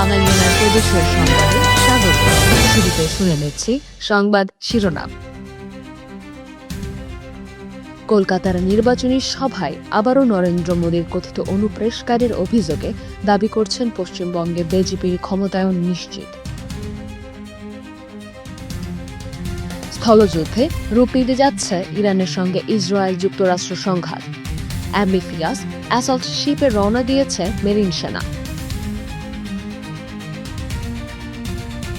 বাঙালিয়ানার প্রদেশের সংবাদে স্বাগত। শুরুতে শুনে নিচ্ছি সংবাদ শিরোনাম। কলকাতার নির্বাচনী সভায় আবারও নরেন্দ্র মোদীর কথিত অনুপ্রেশকারীর অভিযোগে দাবি করছেন পশ্চিমবঙ্গে বিজেপির ক্ষমতায়ন নিশ্চিত। স্থলযুদ্ধে রূপ নিতে যাচ্ছে ইরানের সঙ্গে ইসরায়েল যুক্তরাষ্ট্র সংঘাত। অ্যাম্বিফিয়াস অ্যাসল্ট শিপে রওনা দিয়েছে মেরিন সেনা।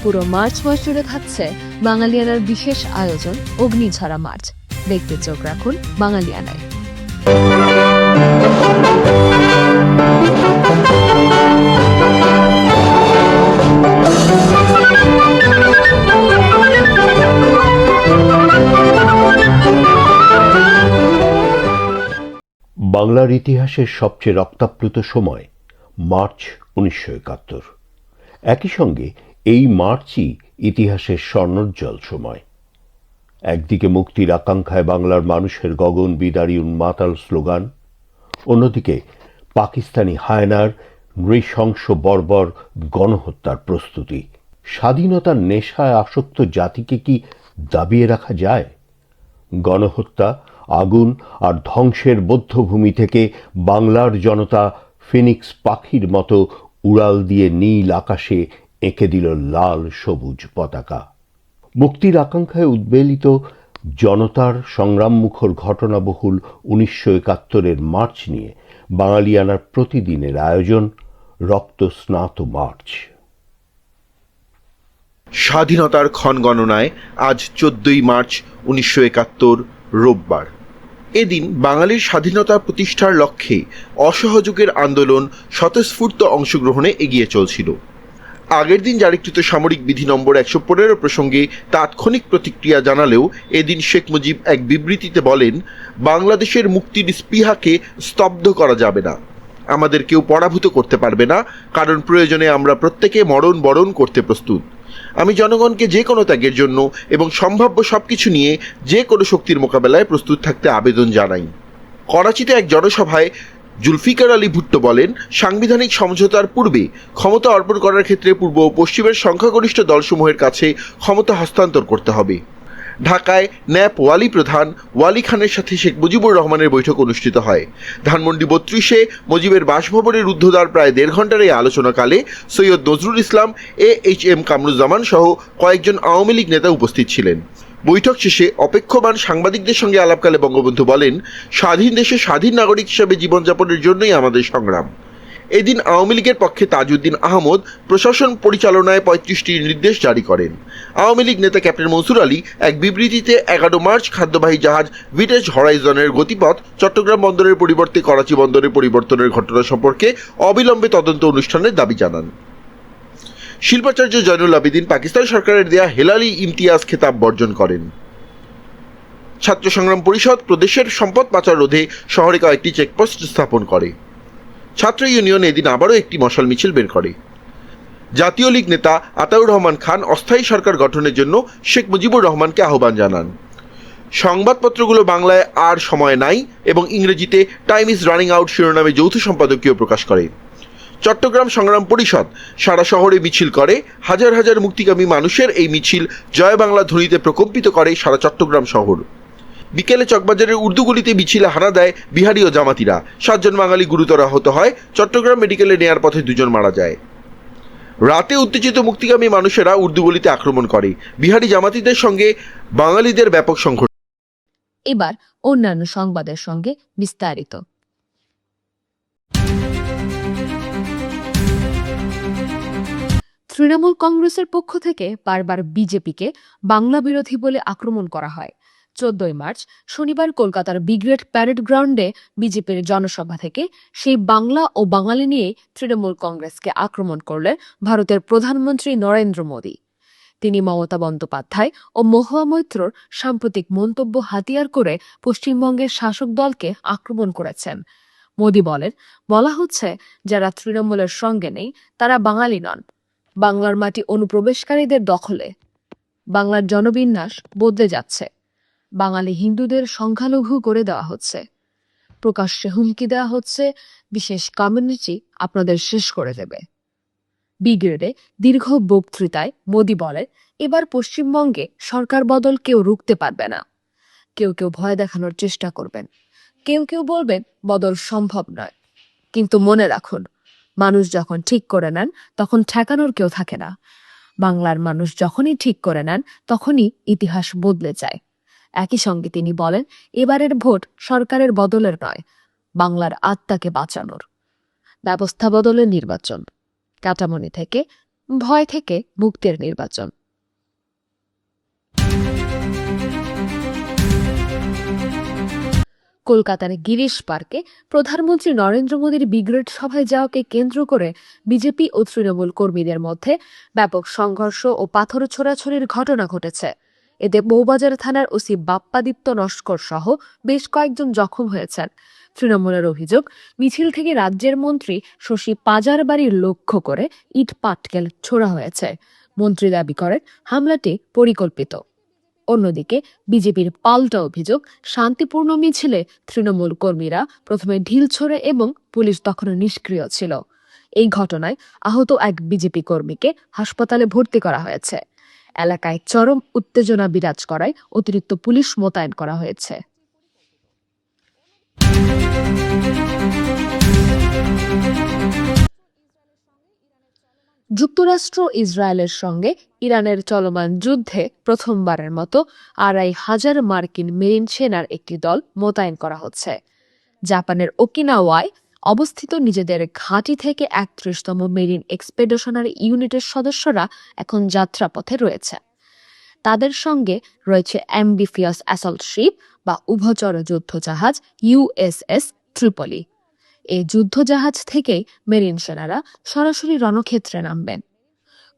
পুরো মার্চ মাস জুড়ে থাকছে বাঙালিয়ানার বিশেষ আয়োজন অগ্নিঝরা মার্চ। দেখতে চোখ রাখুন বাঙালিয়ানায়। বাংলার ইতিহাসের সবচেয়ে রক্তাপ্লুত সময় মার্চ 1971। একই সঙ্গে এই মার্চই ইতিহাসের স্বর্ণোজ্জ্বল সময়। একদিকে মুক্তির আকাঙ্ক্ষায় বাংলার মানুষের গগন বিদারী উন্মাতাল স্লোগান, অন্যদিকে পাকিস্তানি হায়নার নৃশংস বর্বর গণহত্যার প্রস্তুতি। স্বাধীনতার নেশায় আসক্ত জাতিকে কি দাবিয়ে রাখা যায়? গণহত্যা, আগুন আর ধ্বংসের বধ্যভূমি থেকে বাংলার জনতা ফিনিক্স পাখির মতো উড়াল দিয়ে নীল আকাশে এঁকে দিল লাল সবুজ পতাকা। মুক্তির আকাঙ্ক্ষায় উদ্বেলিত জনতার সংগ্রামমুখর ঘটনাবহুল 1971-এর মার্চ নিয়ে বাঙালিয়ানার প্রতিদিনের আয়োজন রক্তস্নাত মার্চ। স্বাধীনতার ক্ষণ গণনায় আজ 14ই মার্চ 1971 রোববার। এদিন বাঙালির স্বাধীনতা প্রতিষ্ঠার লক্ষ্যে অসহযোগের আন্দোলন স্বতঃস্ফূর্ত অংশগ্রহণে এগিয়ে চলছিল। আগের দিন জারিকৃত সামরিক বিধি নম্বর 115 প্রসঙ্গে তাৎক্ষণিক প্রতিক্রিয়া জানালেও এদিন শেখ মুজিব এক বিবৃতিতে বলেন, বাংলাদেশের মুক্তির স্পৃহাকে স্তব্ধ করা যাবে না, আমাদের কেউ পরাভূত করতে পারবে না, কারণ প্রয়োজনে আমরা প্রত্যেকে মরণ বরণ করতে প্রস্তুত। আমি জনগণকে যে কোনো ত্যাগের জন্য এবং সম্ভাব্য সবকিছু নিয়ে যে কোনো শক্তির মোকাবেলায় প্রস্তুত থাকতে আবেদন জানাই। করাচিতে এক জনসভায় জুলফিকার আলী ভুট্টো বলেন, সাংবিধানিক সমঝোতার পূর্বে ক্ষমতা অর্পণ করার ক্ষেত্রে পূর্ব ও পশ্চিমের সংখ্যাগরিষ্ঠ দলসমূহের কাছে ক্ষমতা হস্তান্তর করতে হবে। ঢাকায় ন্যাপ ওয়ালি প্রধান ওয়ালি খানের সাথে শেখ মুজিবুর রহমানের বৈঠক অনুষ্ঠিত হয়। ধানমন্ডি 32-এ মুজিবের বাসভবনের রুদ্ধদ্বার প্রায় 1.5 ঘণ্টার এই আলোচনাকালে সৈয়দ নজরুল ইসলাম, AHM কামরুজ্জামান সহ কয়েকজন আওয়ামী লীগ নেতা উপস্থিত ছিলেন। বৈঠক শেষে অপেক্ষমান সাংবাদিকদের সঙ্গে আলাপকালে বঙ্গবন্ধু বলেন, স্বাধীন দেশে স্বাধীন নাগরিক হিসেবে জীবনযাপনের জন্যই আমাদের সংগ্রাম। এদিন আওয়ামী লীগের পক্ষে তাজউদ্দিন আহমদ প্রশাসন পরিচালনায় 35টি নির্দেশ জারি করেন। আওয়ামী লীগ নেতা ক্যাপ্টেন মনসুর আলী এক বিবৃতিতে 11 মার্চ খাদ্যবাহী জাহাজ ভিটেজ হরাইজনের গতিপথ চট্টগ্রাম বন্দরের পরিবর্তে করাচি বন্দরে পরিবর্তনের ঘটনা সম্পর্কে অবিলম্বে তদন্ত অনুষ্ঠানের দাবি জানান। শিল্পাচার্য জয়নুল আবেদিন পাকিস্তান সরকারের দেয়া হেলালি ইমতিয়াজ খেতাব বর্জন করেন। ছাত্র সংগ্রাম পরিষদ প্রদেশের সম্পদ পাচার রোধে শহরে কয়েকটি চেকপোস্ট স্থাপন করে। ছাত্র ইউনিয়ন এদিন আবারও একটি মশাল মিছিল বের করে। জাতীয় লীগ নেতা আতাউর রহমান খান অস্থায়ী সরকার গঠনের জন্য শেখ মুজিবুর রহমানকে আহ্বান জানান। সংবাদপত্রগুলো বাংলায় আর সময় নাই এবং ইংরেজিতে টাইম ইজ রানিং আউট শিরোনামে যৌথ সম্পাদকীয় প্রকাশ করে। চট্টগ্রাম সংগ্রাম পরিষদ সারা শহরে মিছিল করে। হাজার হাজার মুক্তিকামী মানুষের এই মিছিল জয় বাংলা ধ্বনিতে প্রকম্পিত করে সারা চট্টগ্রাম শহর। বিকেলে চকবাজারের উর্দুগুলিতে মিছিলে হানা দেয় বিহারি ও জামাতিরা। 7 জন বাঙালি গুরুতর আহত হয়। চট্টগ্রাম মেডিকেলে নেয়ার পথে 2 জন মারা যায়। রাতে উত্তেজিত মুক্তিকামী মানুষেরা উর্দুগুলিতে আক্রমণ করে। বিহারি জামাতিদের সঙ্গে বাঙালিদের ব্যাপক সংঘর্ষ। এবার অন্যান্য সংবাদের সঙ্গে বিস্তারিত। তৃণমূল কংগ্রেসের পক্ষ থেকে বারবার বিজেপিকে বাংলা বিরোধী বলে আক্রমণ করা হয়। 14ই মার্চ শনিবার কলকাতার ব্রিগেড প্যারেড গ্রাউন্ডে বিজেপির জনসভা থেকে সেই বাংলা ও বাঙালি নিয়ে তৃণমূল কংগ্রেসকে আক্রমণ করলেন ভারতের প্রধানমন্ত্রী নরেন্দ্র মোদী। তিনি মমতা বন্দ্যোপাধ্যায় ও মহুয়া মৈত্রর সাম্প্রতিক মন্তব্য হাতিয়ার করে পশ্চিমবঙ্গের শাসক দলকে আক্রমণ করেছেন। মোদী বলেন, বলা হচ্ছে যারা তৃণমূলের সঙ্গে নেই তারা বাঙালি নন। বাংলার মাটি অনুপ্রবেশকারীদের দখলে। বাংলার জনবিন্যাস বদলে যাচ্ছে। বাঙালি হিন্দুদের সংখ্যালঘু করে দেওয়া হচ্ছে। প্রকাশ্যে হুমকি দেওয়া হচ্ছে বিশেষ কমিউনিটি আপনাদের শেষ করে দেবে। ব্রিগেডে দীর্ঘ বক্তৃতায় মোদি বলেন, এবার পশ্চিমবঙ্গে সরকার বদল কেউ রুখতে পারবে না। কেউ কেউ ভয় দেখানোর চেষ্টা করবেন, কেউ কেউ বলবেন বদল সম্ভব নয়। কিন্তু মনে রাখুন, মানুষ যখন ঠিক করে নেন তখন ঠেকানোর কেউ থাকে না। বাংলার মানুষ যখনই ঠিক করে নেন তখনই ইতিহাস বদলে যায়। একই সঙ্গে তিনি বলেন, এবারের ভোট সরকারের বদলের নয়, বাংলার আত্মাকে বাঁচানোর। ব্যবস্থা বদলের নির্বাচন, কাটামনি থেকে, ভয় থেকে মুক্তির নির্বাচন। কলকাতার গিরিশ পার্কে প্রধানমন্ত্রী নরেন্দ্র মোদীর ব্রিগেড সভায় যাওয়াকে কেন্দ্র করে বিজেপি ও তৃণমূল কর্মীদের মধ্যে ব্যাপক সংঘর্ষ ও পাথর ছোড়াছড়ির ঘটনা ঘটেছে। এতে বউবাজার থানার ওসি বাপ্পাদিত্য নস্কর সহ বেশ কয়েকজন জখম হয়েছেন। তৃণমূলের অভিযোগ, মিছিল থেকে রাজ্যের মন্ত্রী শশী পাজার বাড়ির লক্ষ্য করে ইট পাটকেল ছোড়া হয়েছে। মন্ত্রী দাবি করেন হামলাটি পরিকল্পিত। অন্যদিকে বিজেপির পাল্টা অভিযোগ, শান্তিপূর্ণ মিছিলে তৃণমূল কর্মীরা প্রথমে ঢিল ছোড়ে এবং পুলিশ তখনও নিষ্ক্রিয় ছিল। এই ঘটনায় আহত এক বিজেপি কর্মীকে হাসপাতালে ভর্তি করা হয়েছে। এলাকায় চরম উত্তেজনা বিরাজ করায় অতিরিক্ত পুলিশ মোতায়েন করা হয়েছে। যুক্তরাষ্ট্র ইসরায়েলের সঙ্গে ইরানের চলমান যুদ্ধে প্রথমবারের মতো ২৫০০ মার্কিন মেরিন সেনার একটি দল মোতায়েন করা হচ্ছে। জাপানের ওকিনাওয়ায় অবস্থিত নিজেদের ঘাঁটি থেকে ৩১তম মেরিন এক্সপেডিশনারি ইউনিটের সদস্যরা এখন যাত্রাপথে রয়েছে। তাদের সঙ্গে রয়েছে অ্যাম্বিফিয়াস অ্যাসল্ট শিপ বা উভচর যুদ্ধজাহাজ ইউএসএস ট্রিপলি। এই যুদ্ধজাহাজ থেকেই মেরিন সেনারা সরাসরি রণক্ষেত্রে নামবেন।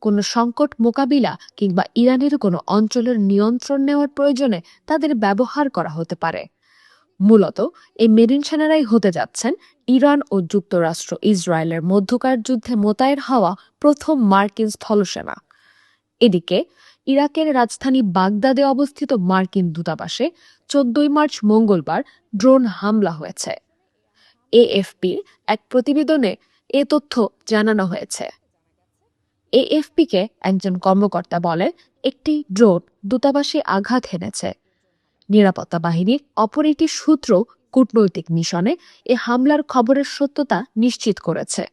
কোনো সংকট মোকাবিলা কিংবা ইরানের কোনো অঞ্চলের নিয়ন্ত্রণ নেওয়ার প্রয়োজনে তাদের ব্যবহার করা হতে পারে। মূলত এই মেরিন সেনারাই হতে যাচ্ছেন ইরান ও যুক্তরাষ্ট্র ইসরায়েলের মধ্যকার যুদ্ধে মোতায়েন হওয়া প্রথম মার্কিন স্থলসেনা। এদিকে ইরাকের রাজধানী বাগদাদে অবস্থিত মার্কিন দূতাবাসে ১৪ মার্চ মঙ্গলবার ড্রোন হামলা হয়েছে। এএফপির এক প্রতিবেদনে এ তথ্য জানানো হয়েছে। এএফপিকে একজন কর্মকর্তা বলেন, একটি ড্রোন দূতাবাসে আঘাত হেনেছে। নিরাপত্তা বাহিনীর অপর একটি সূত্র কূটনৈতিক মিশনে এ হামলার খবরের সত্যতা নিশ্চিত করেছে।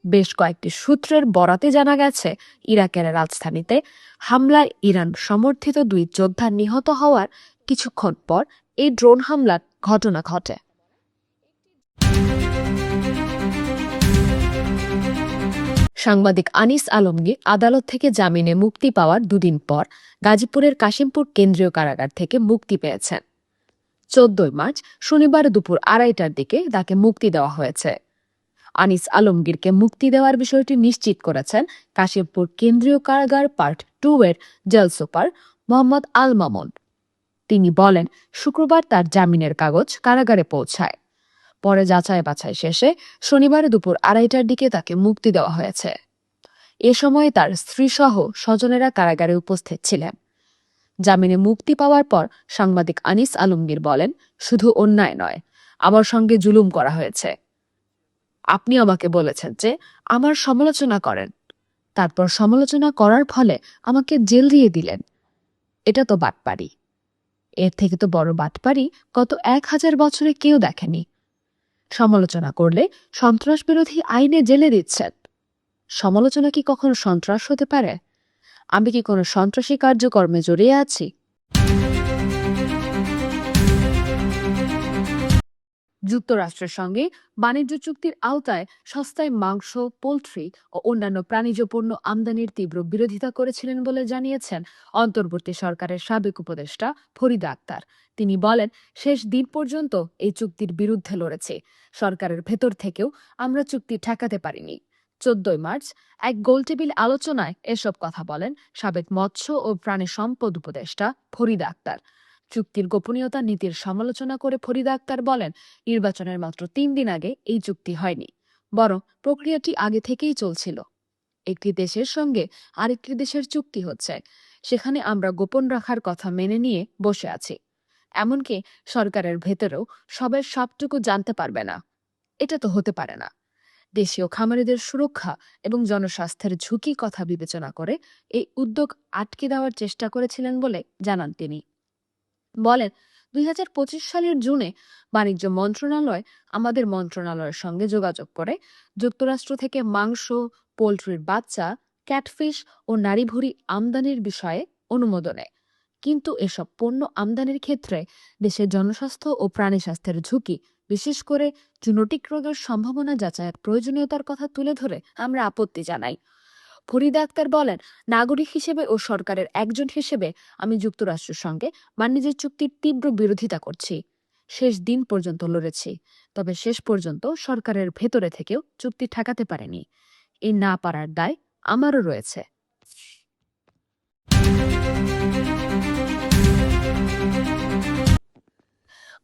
বেশ কয়েকটি সূত্রের বরাতে জানা গেছে, ইরাকের রাজধানীতে হামলায় ইরান সমর্থিত ২ যোদ্ধা নিহত হওয়ার কিছুক্ষণ পর এই ড্রোন হামলার ঘটনা ঘটে। সাংবাদিক আনিস আলমগীর আদালত থেকে জামিনে মুক্তি পাওয়ার দুদিন পর গাজীপুরের কাশিমপুর কেন্দ্রীয় কারাগার থেকে মুক্তি পেয়েছেন। ১৪ মার্চ শনিবার দুপুর ২:৩০টার দিকে তাকে মুক্তি দেওয়া হয়েছে। আনিস আলমগীরকে মুক্তি দেওয়ার বিষয়টি নিশ্চিত করেছেন কাশিমপুর কেন্দ্রীয় কারাগার পার্ট 2 এর জেল সুপার মোহাম্মদ আল মামুন। তিনি বলেন, শুক্রবার তার জামিনের কাগজ কারাগারে পৌঁছায়। পরে যাচাই বাছাই শেষে শনিবার দুপুর ২:৩০টার দিকে তাকে মুক্তি দেওয়া হয়েছে। এ সময় তার স্ত্রীসহ স্বজনেরা কারাগারে উপস্থিত ছিলেন। জামিনে মুক্তি পাওয়ার পর সাংবাদিক আনিস আলমগীর বলেন, শুধু অন্যায় নয়, আমার সঙ্গে জুলুম করা হয়েছে। আপনি আমাকে বলেছেন যে আমার সমালোচনা করেন, তারপর সমালোচনা করার ফলে আমাকে জেল দিয়ে দিলেন। এটা তো বাটপাড়ি। এর থেকে তো বড় বাটপাড়ি গত ১০০০ বছরে কেউ দেখেনি। সমালোচনা করলে সন্ত্রাস বিরোধী আইনে জেলে দিচ্ছেন। সমালোচনা কি কখনো সন্ত্রাস হতে পারে? আমি কি কোনো সন্ত্রাসী কার্যকর্মে জড়িয়ে আছি? যুক্তরাষ্ট্রের সঙ্গে বাণিজ্য চুক্তির আওতায় সস্তায় মাংস, পোল্ট্রি ও অন্যান্য প্রাণীজ পণ্য আমদানির তীব্র বিরোধিতা করেছিলেন বলে জানিয়েছেন অন্তর্বর্তী সরকারের সাবেক উপদেষ্টা ফরিদা আক্তার। তিনি বলেন, শেষ দিন পর্যন্ত এই চুক্তির বিরুদ্ধে লড়েছি। সরকারের ভেতর থেকেও আমরা চুক্তি ঠেকাতে পারিনি। ১৪ মার্চ এক গোলটেবিল আলোচনায় এসব কথা বলেন সাবেক মৎস্য ও প্রাণী সম্পদ উপদেষ্টা ফরিদা আক্তার। চুক্তির গোপনীয়তা নীতির সমালোচনা করে ফরিদা আক্তার বলেন, নির্বাচনের মাত্র ৩ দিন আগে এই চুক্তি হয়নি, বরং প্রক্রিয়াটি আগে থেকেই চলছিল। একটি দেশের সঙ্গে আরেকটি দেশের চুক্তি হচ্ছে, সেখানে আমরা গোপন রাখার কথা মেনে নিয়ে বসে আছি। এমনকি সরকারের ভেতরেও সবাই সবটুকু জানতে পারবে না। এটা তো হতে পারে না। দেশীয় খামারিদের সুরক্ষা এবং জনস্বাস্থ্যের ঝুঁকি কথা বিবেচনা করে এই উদ্যোগ আটকে দেওয়ার চেষ্টা করেছিলেন বলে জানান তিনি। বলেন, 2025 সালের জুনে বাণিজ্য মন্ত্রণালয় আমাদের মন্ত্রণালয়ের সঙ্গে যোগাযোগ করে যুক্তরাষ্ট্র থেকে মাংস, পোল্ট্রির বাচ্চা, ক্যাটফিশ ও নারীভুঁড়ি আমদানির বিষয়ে অনুমোদন নেয়। কিন্তু এসব পণ্য আমদানির ক্ষেত্রে দেশের জনস্বাস্থ্য ও প্রাণী স্বাস্থ্যের ঝুঁকি, বিশেষ করে জুনোটিক রোগের সম্ভাবনা যাচাইয়ের প্রয়োজনীয়তার কথা তুলে ধরে আমরা আপত্তি জানাই। ফরিদা আক্তার বলেন, নাগরিক হিসেবে ও সরকারের একজন হিসেবে আমি যুক্তরাষ্ট্রের সঙ্গে বাণিজ্য চুক্তির তীব্র বিরোধিতা করছি। শেষ দিন পর্যন্ত লড়েছি, তবে শেষ পর্যন্ত সরকারের ভেতরে থেকেও চুক্তি ঠেকাতে পারেনি। এই না পারার দায় আমারও রয়েছে।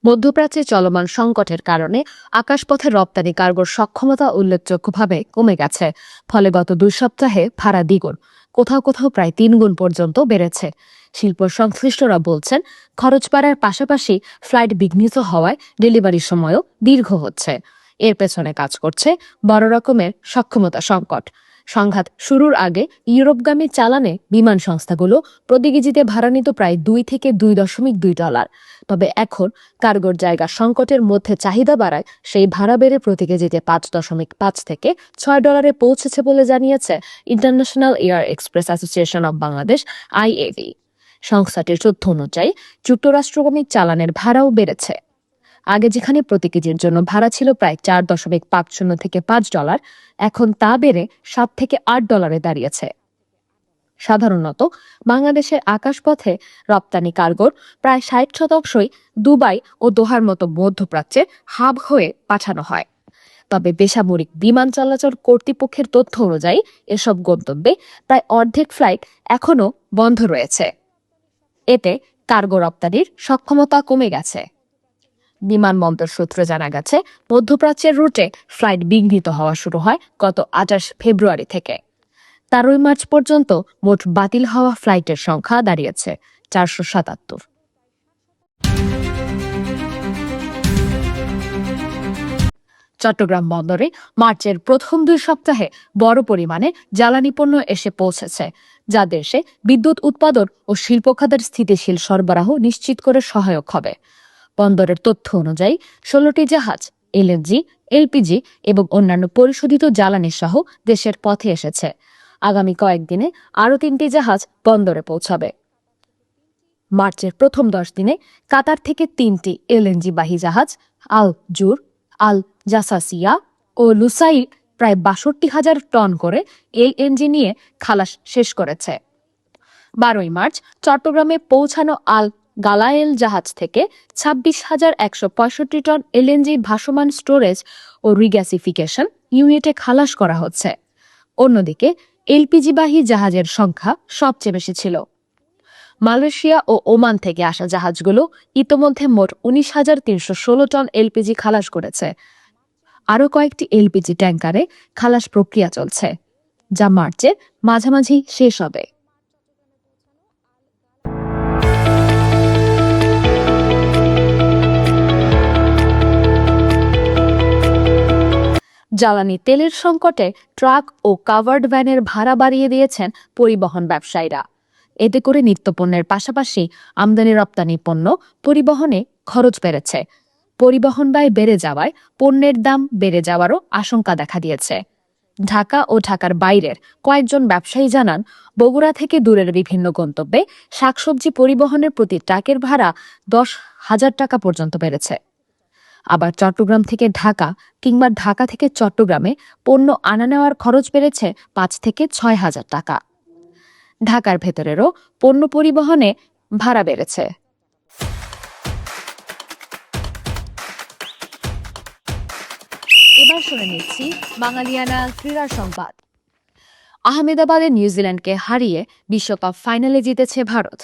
মধ্যপ্রাচ্যে চলমান সংকটের কারণে আকাশপথে রপ্তানি কার্গোর সক্ষমতা উল্লেখযোগ্যভাবে কমে গেছে। ফলে গত 2 সপ্তাহে ভাড়া দ্বিগুণ, কোথাও কোথাও প্রায় 3 গুণ পর্যন্ত বেড়েছে। শিল্প সংশ্লিষ্টরা বলছেন, খরচ বাড়ার পাশাপাশি ফ্লাইট বিঘ্নিত হওয়ায় ডেলিভারির সময়ও দীর্ঘ হচ্ছে। এর পেছনে কাজ করছে বড় রকমের সক্ষমতা সংকট। সংঘাত শুরুর আগে ইউরোপগামী চালানে বিমান সংস্থাগুলো প্রতি কেজিতে ভাড়া নিত প্রায় $2 থেকে $2.2। তবে এখন কার্গোর জায়গা সংকটের মধ্যে চাহিদা বাড়ায় সেই ভাড়া বেড়ে প্রতি কেজিতে $5.5 থেকে $6 পৌঁছেছে বলে জানিয়েছে international air express association of Bangladesh, IAB। সংস্থাটির তথ্য অনুযায়ী যুক্তরাষ্ট্রগামী চালানের ভাড়াও বেড়েছে। আগে যেখানে প্রতি কেজির জন্য ভাড়া ছিল প্রায় $4.50 থেকে $5, এখন তা বেড়ে $7 থেকে $8 দাঁড়িয়েছে। সাধারণত বাংলাদেশের আকাশপথে রপ্তানি কার্গোর প্রায় 60% দুবাই ও দোহার মতো মধ্যপ্রাচ্যের হাব হয়ে পাঠানো হয়। তবে বেসামরিক বিমান চলাচল কর্তৃপক্ষের তথ্য অনুযায়ী এসব গন্তব্যে প্রায় অর্ধেক ফ্লাইট এখনও বন্ধ রয়েছে। এতে কার্গো রপ্তানির সক্ষমতা কমে গেছে। বিমানবন্দর সূত্রে জানা গেছে, মধ্যপ্রাচ্যের রুটে ফ্লাইট বিঘ্নিত হওয়া শুরু হয় গত 28 ফেব্রুয়ারি থেকে। 13 মার্চ পর্যন্ত মোট বাতিল হওয়া ফ্লাইটের সংখ্যা দাঁড়িয়েছে 477। চট্টগ্রাম বন্দরে মার্চের প্রথম 2 সপ্তাহে বড় পরিমাণে জ্বালানি পণ্য এসে পৌঁছেছে, যা দেশে বিদ্যুৎ উৎপাদন ও শিল্প খাতের স্থিতিশীল সরবরাহ নিশ্চিত করে সহায়ক হবে। বন্দরের তথ্য অনুযায়ী 16টি জাহাজ LNG, LPG এবং অন্যান্য পরিশোধিত জ্বালানি সহ দেশের পথে এসেছে। আগামী কয়েকদিনে আরও 3টি জাহাজ বন্দরে পৌঁছাবে। মার্চের প্রথম 10 দিনে কাতার থেকে 3টি LNG বাহী জাহাজ আল জুর, আল জাসাসিয়া ও লুসাই প্রায় 62,000 টন করে LNG নিয়ে খালাস শেষ করেছে। 12 মার্চ চট্টগ্রামে পৌঁছানো আল গালায়েল জাহাজ থেকে 26,165 টন LNG ভাসমান স্টোরেজ ও রিগ্যাসিফিকেশন ইউনিটে খালাস করা হচ্ছে। অন্যদিকে LPG বাহী জাহাজের সংখ্যা সবচেয়ে বেশি ছিল। মালয়েশিয়া ও ওমান থেকে আসা জাহাজগুলো ইতোমধ্যে মোট 19,316 টন LPG খালাস করেছে। আরও কয়েকটি LPG ট্যাঙ্কারে খালাস প্রক্রিয়া চলছে, যা মার্চের মাঝামাঝি শেষ হবে। জ্বালানি তেলের সংকটে ট্রাক ও কাভার্ড ভ্যানের ভাড়া বাড়িয়ে দিয়েছেন পরিবহন ব্যবসায়ীরা। এতে করে নিত্যপণ্যের পাশাপাশি আমদানি রপ্তানি পণ্য পরিবহনে খরচ বেড়েছে। পরিবহন ব্যয় বেড়ে যাওয়ায় পণ্যের দাম বেড়ে যাওয়ারও আশঙ্কা দেখা দিয়েছে। ঢাকা ও ঢাকার বাইরের কয়েকজন ব্যবসায়ী জানান, বগুড়া থেকে দূরের বিভিন্ন গন্তব্যে শাকসবজি পরিবহনের প্রতি ট্রাকের ভাড়া 10,000 টাকা পর্যন্ত বেড়েছে। আবার চট্টগ্রাম থেকে ঢাকা কিংবা ঢাকা থেকে চট্টগ্রামে পণ্য আনা নেওয়ার খরচ বেড়েছে 5 থেকে 6,000 টাকা। ঢাকার ভেতরেরও পণ্য পরিবহনে ভাড়া বেড়েছে। এবার শুনে নিচ্ছি বাঙালিয়ানা ক্রীড়া সংবাদ। আহমেদাবাদে নিউজিল্যান্ডকে হারিয়ে বিশ্বকাপ ফাইনালে জিতেছে ভারত।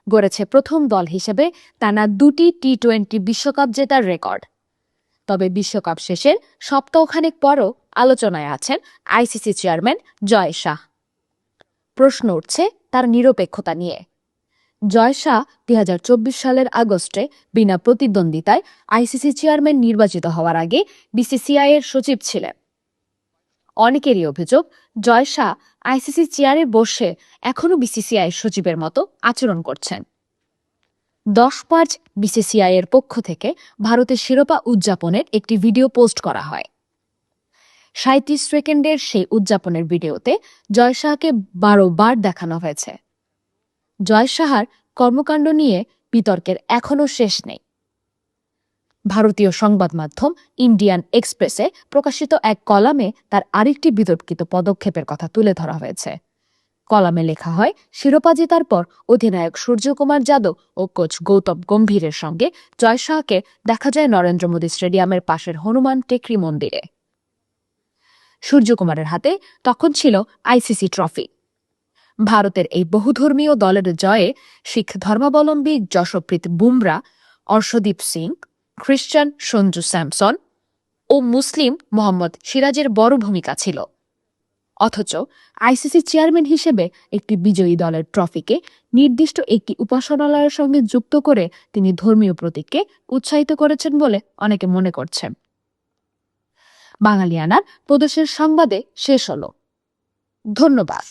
গড়েছে প্রথম দল হিসেবে টানা 2টি টি-20 বিশ্বকাপ জেতার রেকর্ড। তবে বিশ্বকাপ শেষের সপ্তাহখানেক পরও আলোচনায় আছেন ICC চেয়ারম্যান জয় শাহ। প্রশ্ন উঠছে তার নিরপেক্ষতা নিয়ে। জয় শাহ 2024 সালের আগস্টে বিনা প্রতিদ্বন্দ্বিতায় ICC চেয়ারম্যান নির্বাচিত হওয়ার আগে BCCI এর সচিব ছিলেন। অনেকেরই অভিযোগ জয় শাহ আইসিসি চেয়ারে বসে এখনো বিসিসিআই সচিবের মতো আচরণ করছেন। 10 মার্চ বিসিসিআই এর পক্ষ থেকে ভারতের শিরোপা উদযাপনের একটি ভিডিও পোস্ট করা হয়। 37 সেকেন্ডের সেই উদযাপনের ভিডিওতে জয় শাহকে 12 বার দেখানো হয়েছে। জয় শাহর কর্মকাণ্ড নিয়ে বিতর্কের এখনও শেষ নেই। ভারতীয় সংবাদ মাধ্যম ইন্ডিয়ান এক্সপ্রেসে প্রকাশিত এক কলামে তার আরেকটি বিতর্কিত পদক্ষেপের কথা তুলে ধরা হয়েছে। কলামে লেখা হয়, শিরোপা জেতার পর অধিনায়ক সূর্যকুমার যাদব ও কোচ গৌতম গম্ভীরের সঙ্গে জয় শাহকে দেখা যায় নরেন্দ্র মোদী স্টেডিয়ামের পাশের হনুমান টেকরি মন্দিরে। সূর্যকুমারের হাতে তখন ছিল আইসিসি ট্রফি। ভারতের এই বহুধর্মীয় দলের জয়ে শিখ ধর্মাবলম্বী যশপ্রীত বুমরা, অর্শদীপ সিং, খ্রিস্টান সঞ্জু স্যামসন ও মুসলিম মোহাম্মদ সিরাজের বড় ভূমিকা ছিল। অথচ আইসিসি চেয়ারম্যান হিসেবে একটি বিজয়ী দলের ট্রফিকে নির্দিষ্ট একটি উপাসনালয়ের সঙ্গে যুক্ত করে তিনি ধর্মীয় প্রতীককে উৎসাহিত করেছেন বলে অনেকে মনে করছেন। বাঙালিয়ানার প্রদেশের সংবাদে শেষ হলো। ধন্যবাদ।